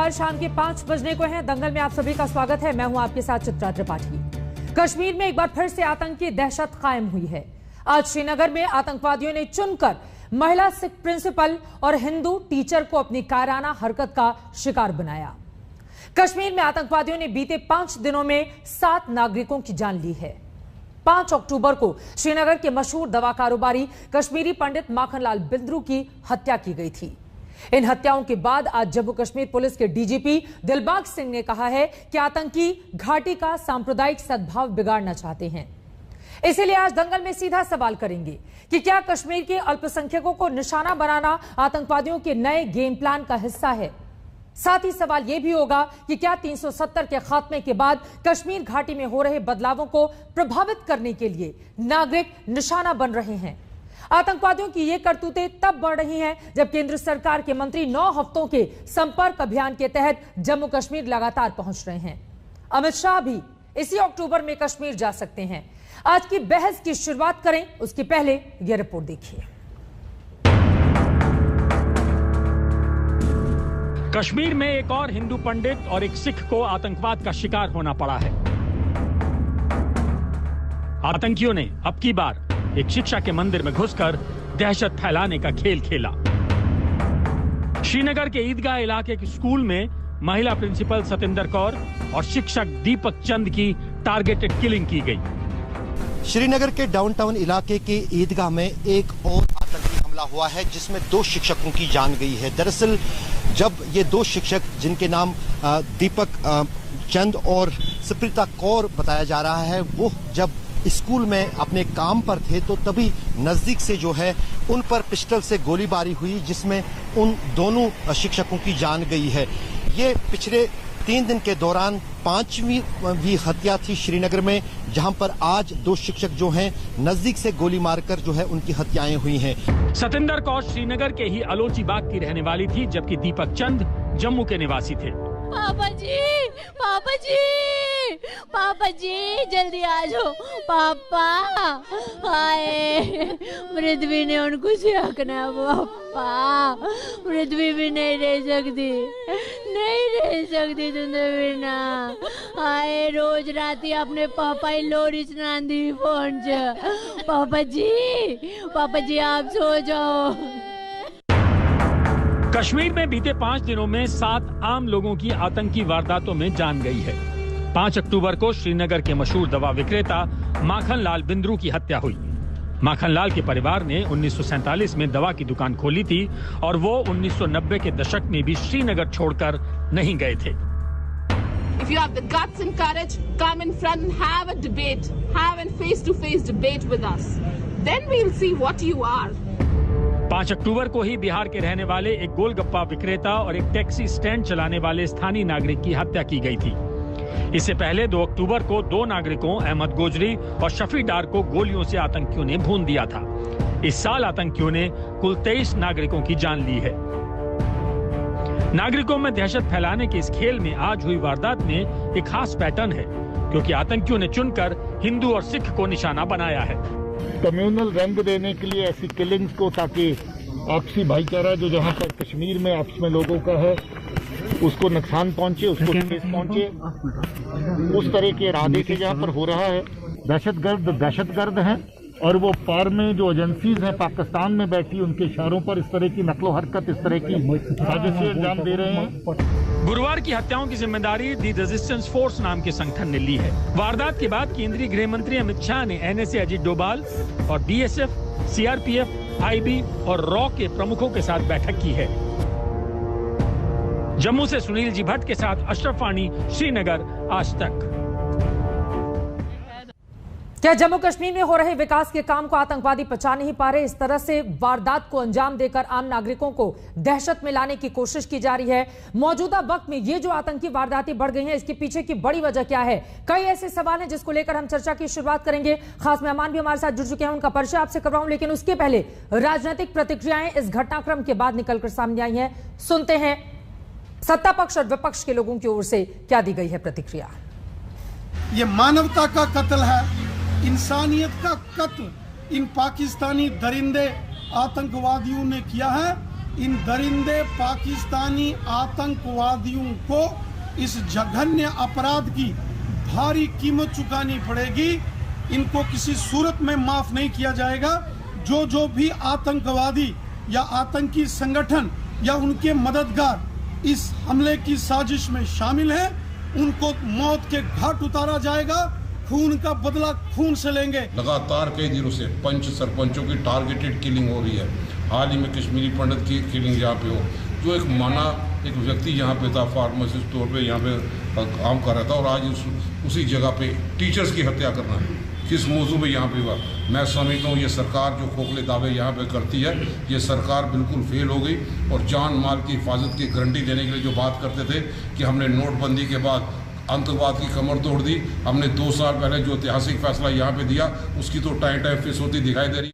नमस्कार, शाम के 5 बजने को हैं। दंगल में आप सभी का स्वागत है। मैं हूं आपके साथ चित्रा त्रिपाठी। कश्मीर में एक बार फिर से आतंकी दहशत कायम हुई है। आज श्रीनगर में आतंकवादियों ने चुनकर महिला सिख प्रिंसिपल और हिंदू टीचर को अपनी कायराना हरकत का शिकार बनाया। कश्मीर में आतंकवादियों ने बीते 5 दिनों में 7 नागरिकों की जान ली है। 5 अक्टूबर को श्रीनगर के मशहूर दवा कारोबारी कश्मीरी पंडित माखनलाल बिंद्रू की हत्या की गई थी। इन हत्याओं के बाद आज जम्मू कश्मीर पुलिस के डीजीपी दिलबाग सिंह ने कहा है कि आतंकी घाटी का सांप्रदायिक सद्भाव बिगाड़ना चाहते हैं। इसीलिए आज दंगल में सीधा सवाल करेंगे कि क्या कश्मीर के अल्पसंख्यकों को निशाना बनाना आतंकवादियों के नए गेम प्लान का हिस्सा है। साथ ही सवाल यह भी होगा कि क्या 370 के खात्मे के बाद कश्मीर घाटी में हो रहे बदलावों को प्रभावित करने के लिए नागरिक निशाना बन रहे हैं। आतंकवादियों की ये करतूतें तब बढ़ रही हैं जब केंद्र सरकार के मंत्री 9 हफ्तों के संपर्क अभियान के तहत जम्मू कश्मीर लगातार पहुंच रहे हैं। अमित शाह भी इसी अक्टूबर में कश्मीर जा सकते हैं। आज की बहस की शुरुआत करें, उसके पहले यह रिपोर्ट देखिए। कश्मीर में एक और हिंदू पंडित और एक सिख को आतंकवाद का शिकार होना पड़ा है। आतंकियों ने अब की बार एक शिक्षा के मंदिर में घुसकर दहशत फैलाने का खेल खेला। श्रीनगर के ईदगाह इलाके के स्कूल में महिला प्रिंसिपल सतिंदर कौर और शिक्षक दीपक चंद की टारगेटेड किलिंग की गई। श्रीनगर के डाउनटाउन इलाके के ईदगाह में एक और आतंकी हमला हुआ है जिसमें 2 शिक्षकों की जान गई है। दरअसल जब ये 2 शिक्षक जिनके नाम दीपक चंद और सुप्रीता कौर बताया जा रहा है, वो जब स्कूल में अपने काम पर थे तो तभी नजदीक से जो है उन पर पिस्टल से गोलीबारी हुई जिसमें उन दोनों शिक्षकों की जान गई है। ये पिछले 3 दिन के दौरान 5वीं हत्या थी श्रीनगर में, जहां पर आज 2 शिक्षक जो हैं नजदीक से गोली मारकर जो है उनकी हत्याएं हुई हैं। सतिंदर कौर श्रीनगर के ही अलोची बाग की रहने वाली थी, जबकि दीपक चंद जम्मू के निवासी थे। पापा जी, पापा जी, पापा जी, जल्दी आ जाओ पापा। हाय, मृदवी ने उनको सियाकना पापा। मृदवी भी नहीं रह सकती, नहीं रह सकती तुमने बिना। हाय, रोज रात ही अपने पापा ही लोरी सुनांदी फोन च। पापा जी आप सो जाओ। कश्मीर में बीते 5 दिनों में 7 आम लोगों की आतंकी वारदातों में जान गई है। 5 अक्टूबर को श्रीनगर के मशहूर दवा विक्रेता माखनलाल बिंद्रू की हत्या हुई। माखनलाल के परिवार ने 1947 में दवा की दुकान खोली थी और वो 1990 के दशक में भी श्रीनगर छोड़कर नहीं गए थे। If you have the guts and courage, come in front and have a debate, have a face-to-face debate with us. Then we'll see what you are. 5 अक्टूबर को ही बिहार के रहने वाले एक गोलगप्पा विक्रेता और एक टैक्सी स्टैंड चलाने वाले स्थानीय नागरिक की हत्या की गई थी। इससे पहले 2 अक्टूबर को 2 नागरिकों अहमद गोजरी और शफी डार को गोलियों से आतंकियों ने भून दिया था। इस साल आतंकियों ने कुल 23 नागरिकों की जान ली है। नागरिकों में दहशत फैलाने के इस खेल में आज हुई वारदात में एक खास पैटर्न है, क्योंकि आतंकियों ने चुनकर हिंदू और सिख को निशाना बनाया है। कम्युनल रंग देने के लिए ऐसी किलिंग्स को, ताकि आपसी भाईचारा जो जहां पर कश्मीर में आपस में लोगों का है उसको नुकसान पहुंचे, उसको ठेस पहुंचे, उस तरह के इरादे से जहां पर हो रहा है। दहशतगर्द हैं और वो पार में जो एजेंसीज हैं पाकिस्तान में बैठी, उनके इशारों पर इस तरह की नकलो हरकत, इस तरह की साजिशें अंजाम दे रहे हैं। गुरुवार की हत्याओं की जिम्मेदारी दी रेजिस्टेंस फोर्स नाम के संगठन ने ली है। वारदात के बाद केंद्रीय गृह मंत्री अमित शाह ने एनएसए अजीत डोभाल और बीएसएफ, सीआरपीएफ, आईबी और रॉ के प्रमुखों के साथ बैठक की है। जम्मू से सुनील जी भट्ट के साथ अशरफ वानी, श्रीनगर, आज तक। क्या जम्मू कश्मीर में हो रहे विकास के काम को आतंकवादी पचा नहीं पा रहे? इस तरह से वारदात को अंजाम देकर आम नागरिकों को दहशत में लाने की कोशिश की जा रही है। मौजूदा वक्त में ये जो आतंकी वारदातें बढ़ गई हैं, इसके पीछे की बड़ी वजह क्या है? कई ऐसे सवाल हैं जिसको लेकर हम चर्चा की शुरुआत करेंगे। खास मेहमान भी हमारे साथ जुड़ चुके हैं, उनका परिचय आपसे करवाऊं, लेकिन उसके पहले राजनीतिक प्रतिक्रियाएं इस घटनाक्रम के बाद निकलकर सामने आई हैं। सुनते हैं सत्ता पक्ष और विपक्ष के लोगों की ओर से क्या दी गई है प्रतिक्रिया। ये मानवता का कत्ल है, इंसानियत का कत्ल इन पाकिस्तानी दरिंदे आतंकवादियों ने किया है इन दरिंदे पाकिस्तानी आतंकवादियों को इस जघन्य अपराध की भारी कीमत चुकानी पड़ेगी। इनको किसी सूरत में माफ नहीं किया जाएगा। जो भी आतंकवादी या आतंकी संगठन या उनके मददगार इस हमले की साजिश में शामिल हैं, उनको मौत के घाट उतारा जाएगा। खून का बदला खून से लेंगे। लगातार कई दिनों से पंच सरपंचों की टारगेटेड किलिंग हो रही है। हाल ही में कश्मीरी पंडित की किलिंग यहाँ पे हो, जो एक व्यक्ति यहाँ पे था, फार्मासिस्ट तौर पे यहाँ पे काम कर रहा था, और आज उसी जगह पे टीचर्स की हत्या करना किस मौजू पे यहाँ पे हुआ। मैं समझता हूँ ये सरकार जो खोखले दावे यहाँ पे करती है, ये सरकार बिल्कुल फेल हो गई। और जान माल की हिफाजत की गारंटी देने के लिए जो बात करते थे कि हमने नोटबंदी के बाद आतंकवाद की कमर तोड़ दी, हमने 2 साल पहले जो ऐतिहासिक फैसला यहाँ पे दिया उसकी तो टाइम फेस होती दिखाई दे रही।